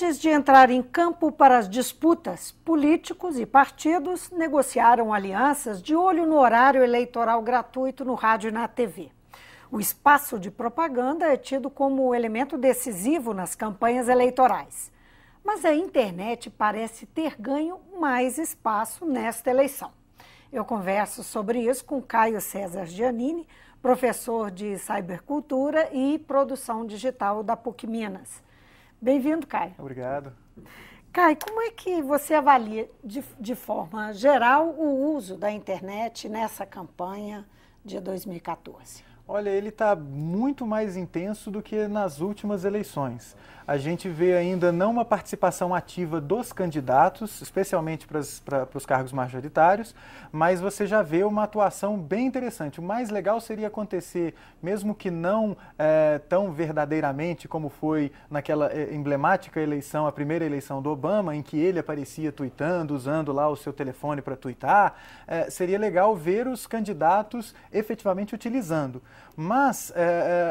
Antes de entrar em campo para as disputas, políticos e partidos negociaram alianças de olho no horário eleitoral gratuito no rádio e na TV. O espaço de propaganda é tido como elemento decisivo nas campanhas eleitorais. Mas a internet parece ter ganho mais espaço nesta eleição. Eu converso sobre isso com Caio César Giannini, professor de Cybercultura e Produção Digital da PUC Minas. Bem-vindo, Caio. Obrigado. Caio, como é que você avalia, de forma geral, o uso da internet nessa campanha de 2014? Olha, ele está muito mais intenso do que nas últimas eleições. A gente vê ainda não uma participação ativa dos candidatos, especialmente para os cargos majoritários, mas você já vê uma atuação bem interessante. O mais legal seria acontecer, mesmo que não tão verdadeiramente como foi naquela emblemática eleição, a primeira eleição do Obama, em que ele aparecia tuitando, usando lá o seu telefone para tuitar, seria legal ver os candidatos efetivamente utilizando. Mas,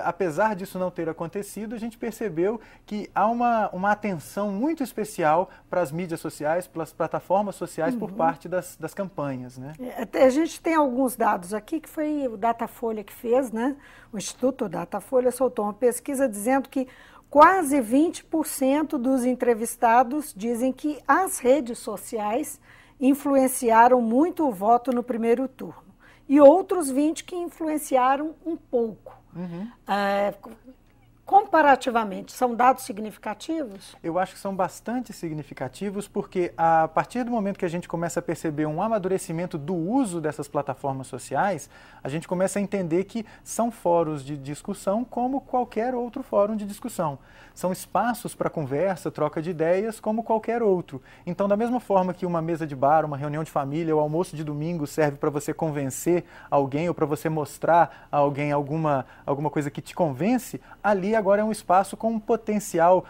apesar disso não ter acontecido, a gente percebeu que há uma atenção muito especial para as mídias sociais, pelas plataformas sociais por parte das campanhas, né? A gente tem alguns dados aqui, que foi o Datafolha que fez, né? O Instituto Datafolha soltou uma pesquisa dizendo que quase 20% dos entrevistados dizem que as redes sociais influenciaram muito o voto no primeiro turno. E outros 20% que influenciaram um pouco. Comparativamente, são dados significativos? Eu acho que são bastante significativos, porque a partir do momento que a gente começa a perceber um amadurecimento do uso dessas plataformas sociais, a gente começa a entender que são fóruns de discussão como qualquer outro fórum de discussão. São espaços para conversa, troca de ideias, como qualquer outro. Então, da mesma forma que uma mesa de bar, uma reunião de família, o almoço de domingo serve para você convencer alguém ou para você mostrar a alguém alguma coisa que te convence, ali agora é um espaço com um potencial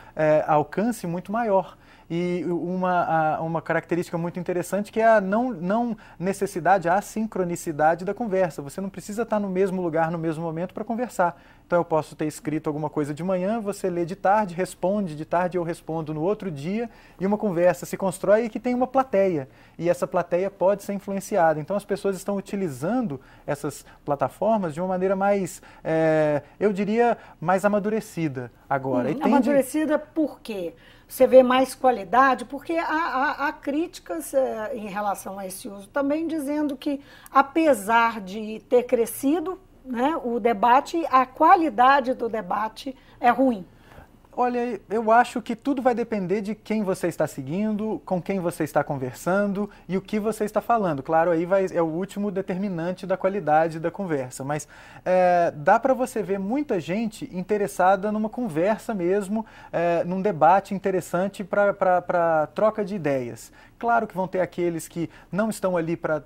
alcance muito maior. E uma característica muito interessante que é a não necessidade, a assincronicidade da conversa. Você não precisa estar no mesmo lugar, no mesmo momento para conversar. Então eu posso ter escrito alguma coisa de manhã, você lê de tarde, responde de tarde, eu respondo no outro dia, e uma conversa se constrói e que tem uma plateia. E essa plateia pode ser influenciada. Então as pessoas estão utilizando essas plataformas de uma maneira mais, eu diria, mais amadurecida agora. Amadurecida por quê? Você vê mais qualidade, porque há críticas em relação a esse uso também, dizendo que, apesar de ter crescido, né, o debate, a qualidade do debate é ruim. Olha, eu acho que tudo vai depender de quem você está seguindo, com quem você está conversando e o que você está falando. Claro, aí é o último determinante da qualidade da conversa, mas dá para você ver muita gente interessada numa conversa mesmo, num debate interessante para troca de ideias. Claro que vão ter aqueles que não estão ali para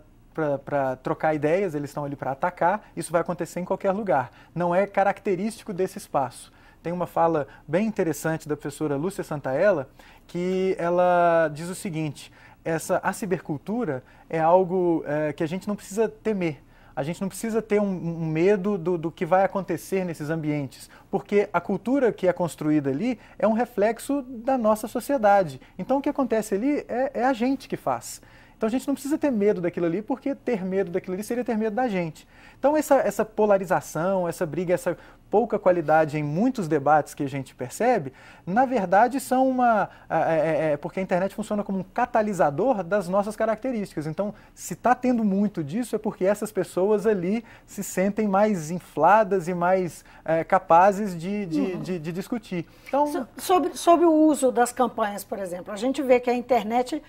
trocar ideias, eles estão ali para atacar. Isso vai acontecer em qualquer lugar. Não é característico desse espaço. Tem uma fala bem interessante da professora Lúcia Santaella, que ela diz o seguinte: a cibercultura é algo que a gente não precisa temer. A gente não precisa ter um medo do que vai acontecer nesses ambientes, porque a cultura que é construída ali é um reflexo da nossa sociedade. Então o que acontece ali é a gente que faz. Então a gente não precisa ter medo daquilo ali, porque ter medo daquilo ali seria ter medo da gente. Então essa polarização, essa briga, essa pouca qualidade em muitos debates que a gente percebe, na verdade são porque a internet funciona como um catalisador das nossas características. Então, se está tendo muito disso, é porque essas pessoas ali se sentem mais infladas e mais capazes de discutir. Então, sobre o uso das campanhas, por exemplo, a gente vê que a internet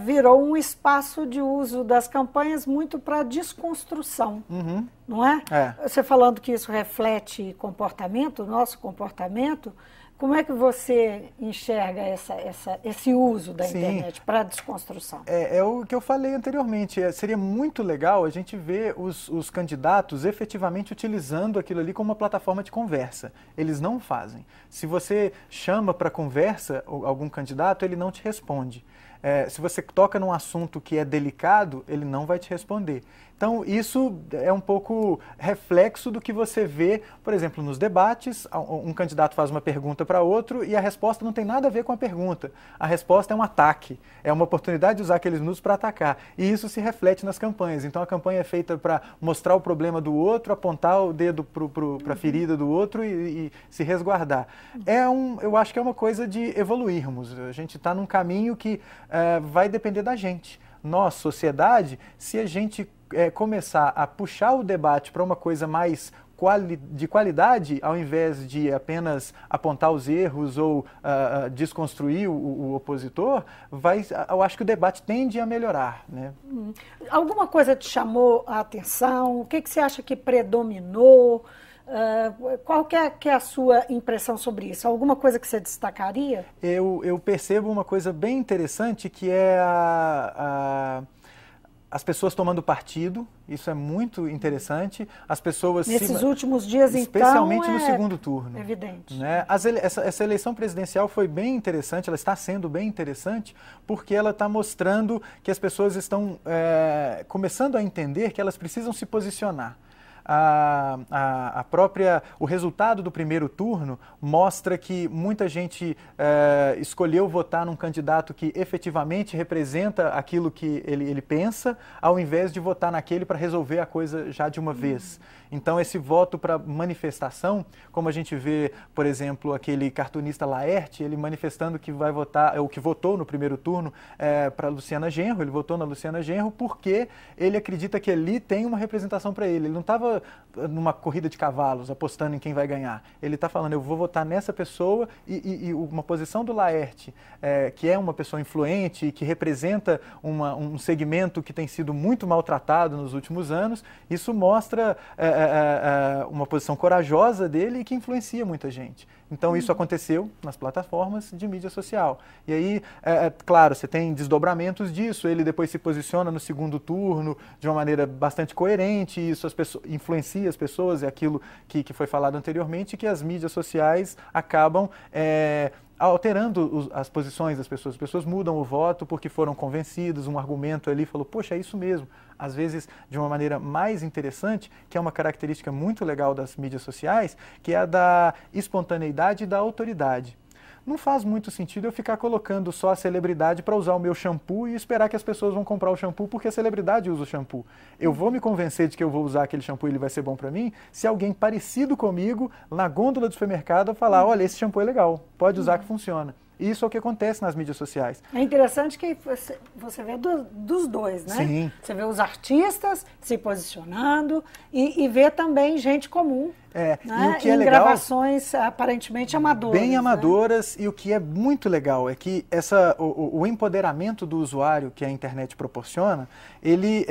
virou um espaço de uso das campanhas muito para desconstrução, não é? Você falando que isso reflete comportamento, nosso comportamento, como é que você enxerga esse uso da internet para desconstrução? É o que eu falei anteriormente. Seria muito legal a gente ver os candidatos efetivamente utilizando aquilo ali como uma plataforma de conversa. Eles não fazem. Se você chama para conversa algum candidato, ele não te responde. Se você toca num assunto que é delicado, ele não vai te responder. Então, isso é um pouco reflexo do que você vê, por exemplo, nos debates, um candidato faz uma pergunta para outro e a resposta não tem nada a ver com a pergunta. A resposta é um ataque, é uma oportunidade de usar aqueles minutos para atacar. E isso se reflete nas campanhas. Então, a campanha é feita para mostrar o problema do outro, apontar o dedo para a ferida do outro e se resguardar. Eu acho que é uma coisa de evoluirmos. A gente está num caminho que vai depender da gente. Nós, sociedade, se a gente começar a puxar o debate para uma coisa mais de qualidade, ao invés de apenas apontar os erros ou desconstruir o opositor, eu acho que o debate tende a melhorar, né? Alguma coisa te chamou a atenção? O que você acha que predominou? Qual que é a sua impressão sobre isso? Alguma coisa que você destacaria? Eu percebo uma coisa bem interessante, que é as pessoas tomando partido. Isso é muito interessante. As pessoas nesses últimos dias, especialmente então, no segundo turno. Evidente. Né? Essa eleição presidencial foi bem interessante, ela está sendo bem interessante, porque ela está mostrando que as pessoas estão começando a entender que elas precisam se posicionar. O resultado do primeiro turno mostra que muita gente escolheu votar num candidato que efetivamente representa aquilo que ele pensa, ao invés de votar naquele para resolver a coisa já de uma vez. Então, esse voto para manifestação, como a gente vê, por exemplo, aquele cartunista Laerte, ele manifestando que vai votar, ou que votou no primeiro turno para Luciana Genro, ele votou na Luciana Genro porque ele acredita que ali tem uma representação para ele. Ele não estava numa corrida de cavalos, apostando em quem vai ganhar. Ele está falando, eu vou votar nessa pessoa, e uma posição do Laerte, que é uma pessoa influente, que representa um segmento que tem sido muito maltratado nos últimos anos, isso mostra uma posição corajosa dele e que influencia muita gente. Então, isso aconteceu nas plataformas de mídia social. E aí, claro, você tem desdobramentos disso, ele depois se posiciona no segundo turno de uma maneira bastante coerente, e isso influencia as pessoas, é aquilo que foi falado anteriormente, que as mídias sociais acabam alterando as posições das pessoas. As pessoas mudam o voto porque foram convencidas, um argumento ali falou, poxa, é isso mesmo. Às vezes, de uma maneira mais interessante, que é uma característica muito legal das mídias sociais, que é a da espontaneidade e da autoridade. Não faz muito sentido eu ficar colocando só a celebridade para usar o meu shampoo e esperar que as pessoas vão comprar o shampoo porque a celebridade usa o shampoo. Eu vou me convencer de que eu vou usar aquele shampoo e ele vai ser bom para mim se alguém parecido comigo, na gôndola do supermercado, falar, olha, esse shampoo é legal, pode usar que funciona. Isso é o que acontece nas mídias sociais. É interessante que você vê dos dois, né? Sim. Você vê os artistas se posicionando e vê também gente comum. Né? E o que é em legal, gravações aparentemente amadoras. Bem amadoras, né? E o que é muito legal é que o empoderamento do usuário que a internet proporciona, ele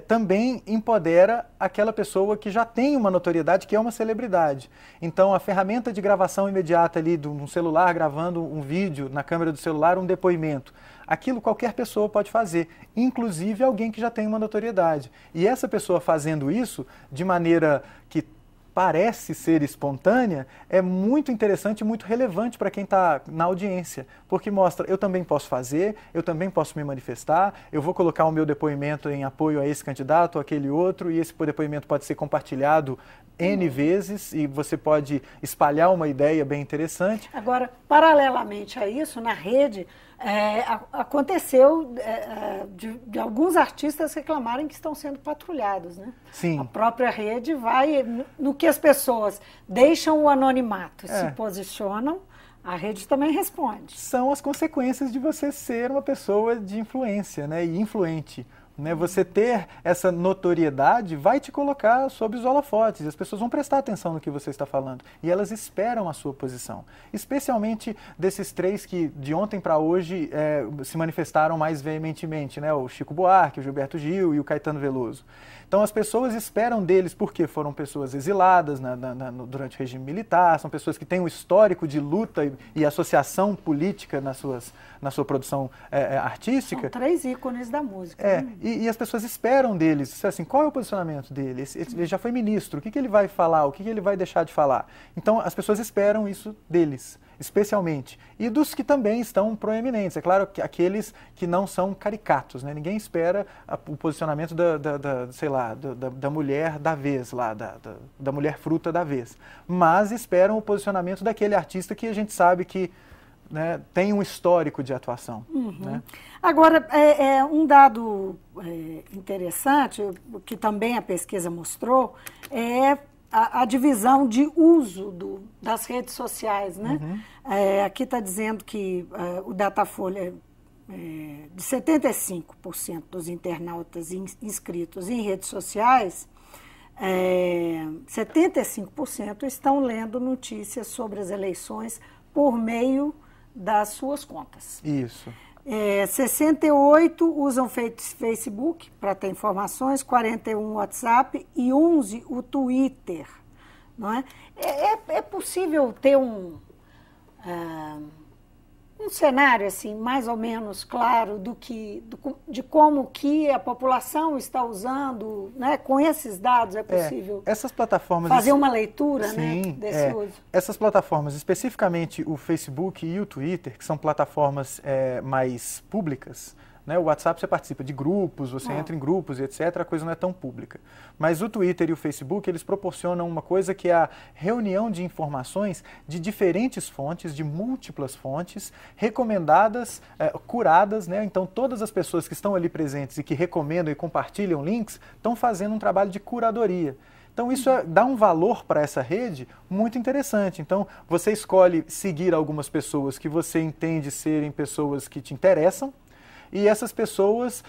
também empodera aquela pessoa que já tem uma notoriedade, que é uma celebridade. Então, a ferramenta de gravação imediata ali de um celular gravando um vídeo na câmera do celular, um depoimento. Aquilo qualquer pessoa pode fazer, inclusive alguém que já tem uma notoriedade. E essa pessoa fazendo isso de maneira que parece ser espontânea, é muito interessante e muito relevante para quem está na audiência, porque mostra, eu também posso fazer, eu também posso me manifestar, eu vou colocar o meu depoimento em apoio a esse candidato ou aquele outro, e esse depoimento pode ser compartilhado N vezes, e você pode espalhar uma ideia bem interessante. Agora, paralelamente a isso, na rede, aconteceu de alguns artistas reclamarem que estão sendo patrulhados, né? Sim. A própria rede vai, no que as pessoas deixam o anonimato e se posicionam, a rede também responde. São as consequências de você ser uma pessoa de influência, né, e influente. Né, você ter essa notoriedade vai te colocar sob os holofotes, e as pessoas vão prestar atenção no que você está falando, e elas esperam a sua posição, especialmente desses três que de ontem para hoje se manifestaram mais veementemente, né, o Chico Buarque, o Gilberto Gil e o Caetano Veloso. Então as pessoas esperam deles porque foram pessoas exiladas durante o regime militar, são pessoas que têm um histórico de luta e associação política na sua produção artística. São três ícones da música. E as pessoas esperam deles, assim, qual é o posicionamento dele? Ele já foi ministro, o que ele vai falar, o que ele vai deixar de falar? Então as pessoas esperam isso deles. especialmente, e dos que também estão proeminentes. É claro que aqueles que não são caricatos, né? Ninguém espera o posicionamento sei lá, da mulher da vez, lá, da mulher fruta da vez, mas esperam o posicionamento daquele artista que a gente sabe que, né, tem um histórico de atuação. Né? Agora, um dado interessante, que também a pesquisa mostrou, é a divisão de uso das redes sociais. Né? Aqui está dizendo que o Datafolha, de 75% dos internautas inscritos em redes sociais, 75% estão lendo notícias sobre as eleições por meio das suas contas. Isso. 68 usam Facebook para ter informações, 41 WhatsApp e 11 o Twitter. Não é? É possível ter um cenário assim, mais ou menos claro de como que a população está usando, né? Com esses dados é possível essas plataformas fazer uma leitura, sim, né, desse uso? Essas plataformas, especificamente o Facebook e o Twitter, que são plataformas mais públicas, né? O WhatsApp você participa de grupos, você entra em grupos e etc., a coisa não é tão pública. Mas o Twitter e o Facebook, eles proporcionam uma coisa que é a reunião de informações de diferentes fontes, de múltiplas fontes, recomendadas, curadas, né? Então todas as pessoas que estão ali presentes e que recomendam e compartilham links, estão fazendo um trabalho de curadoria. Então isso dá um valor para essa rede muito interessante. Então você escolhe seguir algumas pessoas que você entende serem pessoas que te interessam, e essas pessoas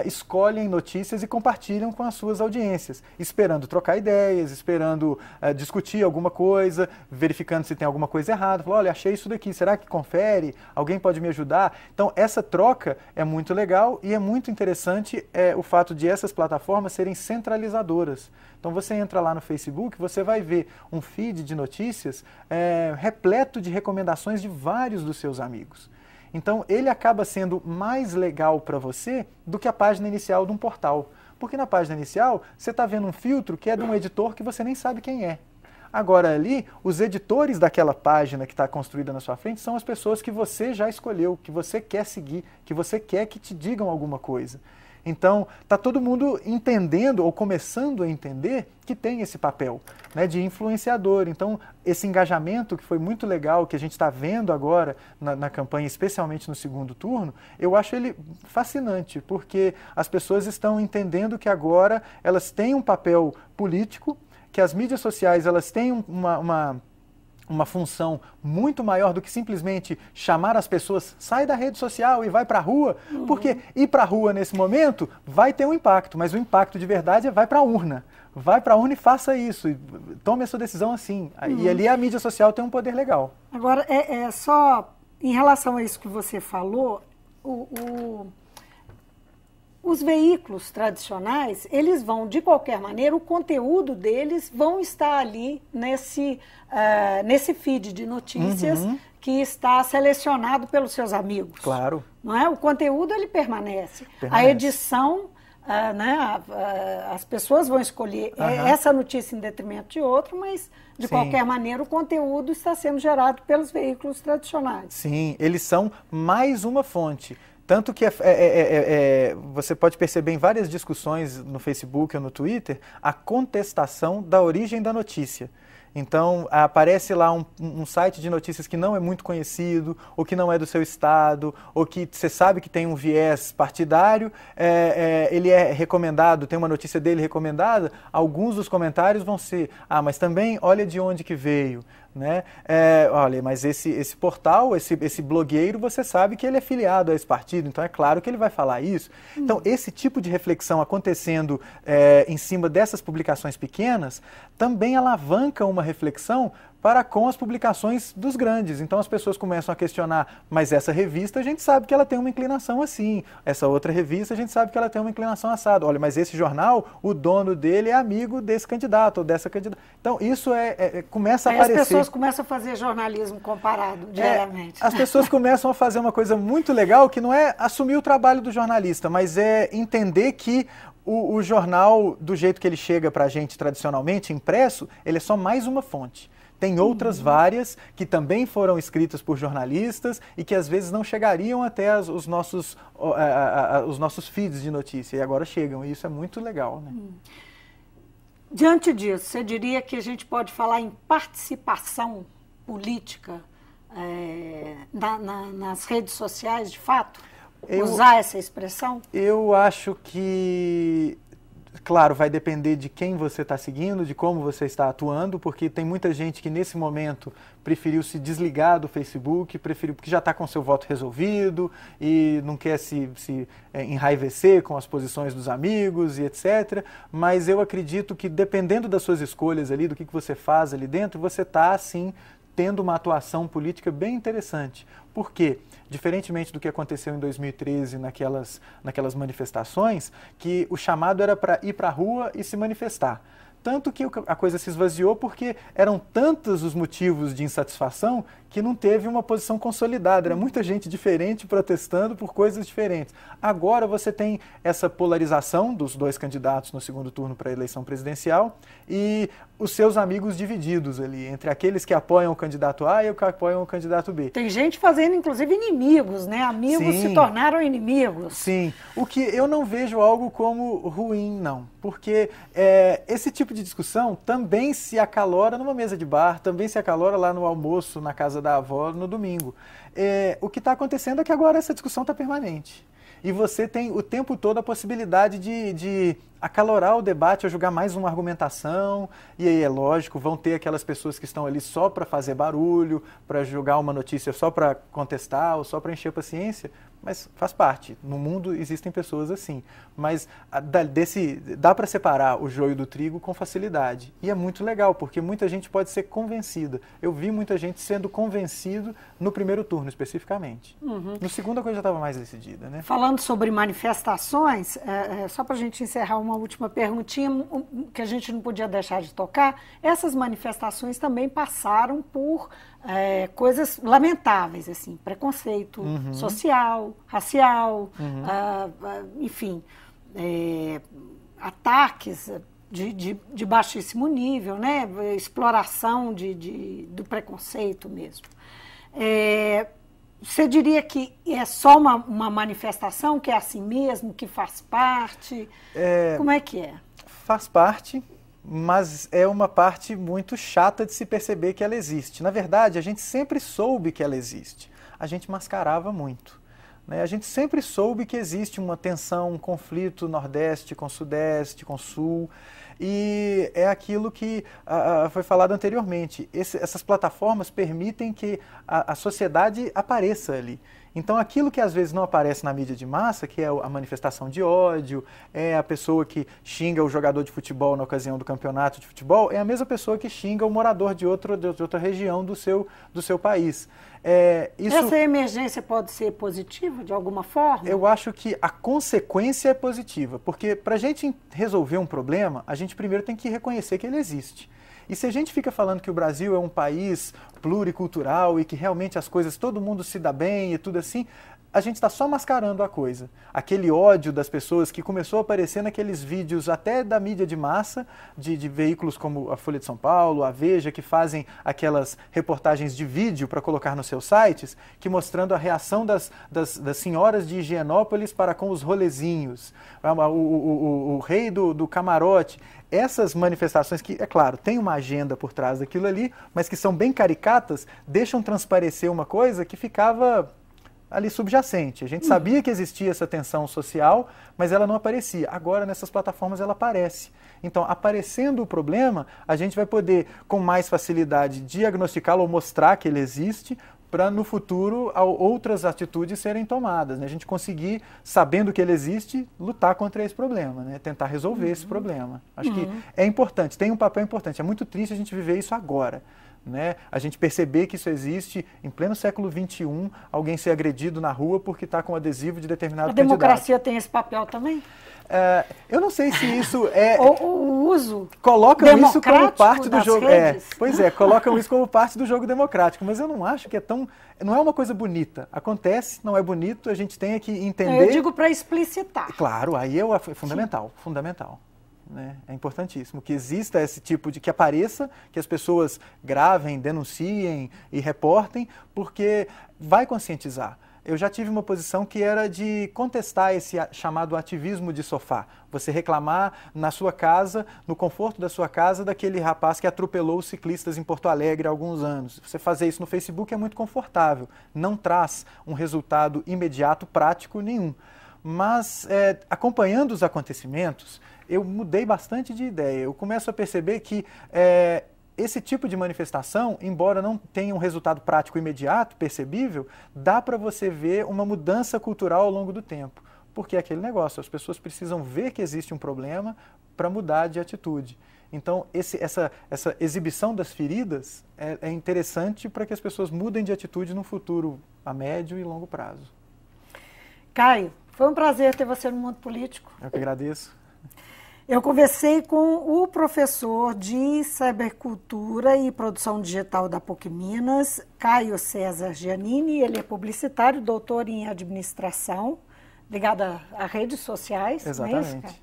escolhem notícias e compartilham com as suas audiências, esperando trocar ideias, esperando discutir alguma coisa, verificando se tem alguma coisa errada. Falou, olha, achei isso daqui, será que confere? Alguém pode me ajudar? Então, essa troca é muito legal e é muito interessante o fato de essas plataformas serem centralizadoras. Então, você entra lá no Facebook, você vai ver um feed de notícias repleto de recomendações de vários dos seus amigos. Então, ele acaba sendo mais legal para você do que a página inicial de um portal. Porque na página inicial, você está vendo um filtro que é de um editor que você nem sabe quem é. Agora ali, os editores daquela página que está construída na sua frente são as pessoas que você já escolheu, que você quer seguir, que você quer que te digam alguma coisa. Então, está todo mundo entendendo ou começando a entender que tem esse papel, né, de influenciador. Então, esse engajamento que foi muito legal, que a gente está vendo agora na campanha, especialmente no segundo turno, eu acho ele fascinante, porque as pessoas estão entendendo que agora elas têm um papel político, que as mídias sociais elas têm uma função muito maior do que simplesmente chamar as pessoas, sai da rede social e vai para a rua, porque ir para a rua nesse momento vai ter um impacto, mas o impacto de verdade é vai para a urna. Vai para a urna e faça isso, e tome a sua decisão assim. E ali a mídia social tem um poder legal. Agora, só em relação a isso que você falou, os veículos tradicionais, eles vão, de qualquer maneira, o conteúdo deles vão estar ali nesse feed de notícias que está selecionado pelos seus amigos. Claro. Não é? O conteúdo, ele permanece. A edição, as pessoas vão escolher essa notícia em detrimento de outra, mas, de qualquer maneira, o conteúdo está sendo gerado pelos veículos tradicionais. Sim, eles são mais uma fonte. Tanto que você pode perceber em várias discussões no Facebook ou no Twitter a contestação da origem da notícia. Então, aparece lá um site de notícias que não é muito conhecido, ou que não é do seu estado, ou que você sabe que tem um viés partidário, ele é recomendado, tem uma notícia dele recomendada, alguns dos comentários vão ser, mas também olha de onde que veio, né? Olha, mas esse portal, esse blogueiro, você sabe que ele é filiado a esse partido, então é claro que ele vai falar isso. Então, esse tipo de reflexão acontecendo em cima dessas publicações pequenas, também alavanca uma reflexão para com as publicações dos grandes. Então as pessoas começam a questionar, mas essa revista a gente sabe que ela tem uma inclinação assim, essa outra revista a gente sabe que ela tem uma inclinação assada. Olha, mas esse jornal, o dono dele é amigo desse candidato ou dessa candidata. Então isso começa a aparecer. As pessoas começam a fazer jornalismo comparado diariamente. As pessoas começam a fazer uma coisa muito legal, que não é assumir o trabalho do jornalista, mas é entender que o jornal, do jeito que ele chega para a gente tradicionalmente, impresso, ele é só mais uma fonte. Tem outras várias que também foram escritas por jornalistas e que às vezes não chegariam até os nossos feeds de notícia, e agora chegam, e isso é muito legal, né? Diante disso, você diria que a gente pode falar em participação política nas redes sociais, de fato? Usar essa expressão? Eu acho que, claro, vai depender de quem você está seguindo, de como você está atuando, porque tem muita gente que nesse momento preferiu se desligar do Facebook, porque já está com seu voto resolvido e não quer se enraivecer com as posições dos amigos e etc. Mas eu acredito que dependendo das suas escolhas ali, do que você faz ali dentro, você está, assim, tendo uma atuação política bem interessante. Por quê? Diferentemente do que aconteceu em 2013 naquelas manifestações, que o chamado era para ir para a rua e se manifestar. Tanto que a coisa se esvaziou porque eram tantos os motivos de insatisfação que não teve uma posição consolidada. Era muita gente diferente protestando por coisas diferentes. Agora você tem essa polarização dos dois candidatos no segundo turno para a eleição presidencial e os seus amigos divididos ali, entre aqueles que apoiam o candidato A e os que apoiam o candidato B. Tem gente fazendo, inclusive, inimigos, né? Amigos se tornaram inimigos. Sim, o que eu não vejo algo como ruim, não. Porque esse tipo de discussão também se acalora numa mesa de bar, também se acalora lá no almoço, na casa da avó, no domingo. O que está acontecendo é que agora essa discussão está permanente. E você tem o tempo todo a possibilidade de acalorar o debate, a jogar mais uma argumentação, e aí é lógico, vão ter aquelas pessoas que estão ali só para fazer barulho, para jogar uma notícia só para contestar ou só para encher a paciência, mas faz parte. No mundo existem pessoas assim, mas dá para separar o joio do trigo com facilidade. E é muito legal, porque muita gente pode ser convencida. Eu vi muita gente sendo convencido no primeiro turno, especificamente. No segundo a coisa já estava mais decidida, né? Falando sobre manifestações, só para a gente encerrar uma última perguntinha que a gente não podia deixar de tocar, essas manifestações também passaram por coisas lamentáveis, assim, preconceito social, racial, enfim, ataques de baixíssimo nível, né? Exploração do preconceito mesmo. Você diria que é só uma manifestação, que é assim mesmo, que faz parte? Como é que é? Faz parte, mas é uma parte muito chata de se perceber que ela existe. Na verdade, a gente sempre soube que ela existe. A gente mascarava muito, né? A gente sempre soube que existe uma tensão, um conflito Nordeste com Sudeste, com Sul. E é aquilo que foi falado anteriormente. Essas plataformas permitem que a sociedade apareça ali. Então, aquilo que às vezes não aparece na mídia de massa, que é a manifestação de ódio, é a pessoa que xinga o jogador de futebol na ocasião do campeonato de futebol, é a mesma pessoa que xinga o morador de outra região do seu país. Essa emergência pode ser positiva de alguma forma? Eu acho que a consequência é positiva, porque para a gente resolver um problema, a gente primeiro tem que reconhecer que ele existe. E se a gente fica falando que o Brasil é um país pluricultural e que realmente as coisas, todo mundo se dá bem e tudo assim, a gente está só mascarando a coisa. Aquele ódio das pessoas que começou a aparecer naqueles vídeos até da mídia de massa, de veículos como a Folha de São Paulo, a Veja, que fazem aquelas reportagens de vídeo para colocar nos seus sites, que mostrando a reação das senhoras de Higienópolis para com os rolezinhos, o rei do camarote. Essas manifestações que, é claro, tem uma agenda por trás daquilo ali, mas que são bem caricatas, deixam transparecer uma coisa que ficava ali subjacente. A gente sabia que existia essa tensão social, mas ela não aparecia. Agora, nessas plataformas, ela aparece. Então, aparecendo o problema, a gente vai poder, com mais facilidade, diagnosticá-lo ou mostrar que ele existe, para no futuro outras atitudes serem tomadas, né? A gente conseguir, sabendo que ele existe, lutar contra esse problema, né? Tentar resolver esse problema. Acho que é importante, tem um papel importante. É muito triste a gente viver isso agora, né? A gente perceber que isso existe em pleno século XXI, alguém ser agredido na rua porque está com adesivo de determinado candidato. A democracia tem esse papel também? Eu não sei se isso é... O uso colocam isso como parte do jogo. Pois colocam isso como parte do jogo democrático, mas eu não acho que não é uma coisa bonita. Acontece, não é bonito, a gente tem que entender... Eu digo para explicitar. Claro, aí é fundamental, fundamental. né? É importantíssimo que exista esse tipo de, que apareça, que as pessoas gravem, denunciem e reportem, porque vai conscientizar. Eu já tive uma posição que era de contestar esse chamado ativismo de sofá. Você reclamar na sua casa, no conforto da sua casa, daquele rapaz que atropelou os ciclistas em Porto Alegre há alguns anos. Você fazer isso no Facebook é muito confortável, não traz um resultado imediato, prático nenhum. Mas acompanhando os acontecimentos, eu mudei bastante de ideia. Eu começo a perceber que esse tipo de manifestação, embora não tenha um resultado prático imediato, percebível, dá para você ver uma mudança cultural ao longo do tempo. Porque é aquele negócio, as pessoas precisam ver que existe um problema para mudar de atitude. Então, essa exibição das feridas é interessante para que as pessoas mudem de atitude no futuro, a médio e longo prazo. Caio, foi um prazer ter você no Mundo Político. Eu que agradeço. Eu conversei com o professor de Cybercultura e Produção Digital da PUC Minas, Caio César Giannini. Ele é publicitário, doutor em administração, ligado a redes sociais. Exatamente. Né,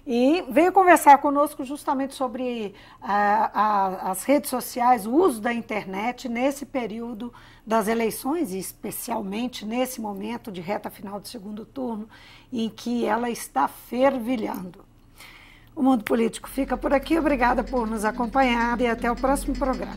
e veio conversar conosco justamente sobre as redes sociais, o uso da internet nesse período das eleições, e especialmente nesse momento de reta final de segundo turno, em que ela está fervilhando. O Mundo Político fica por aqui. Obrigada por nos acompanhar e até o próximo programa.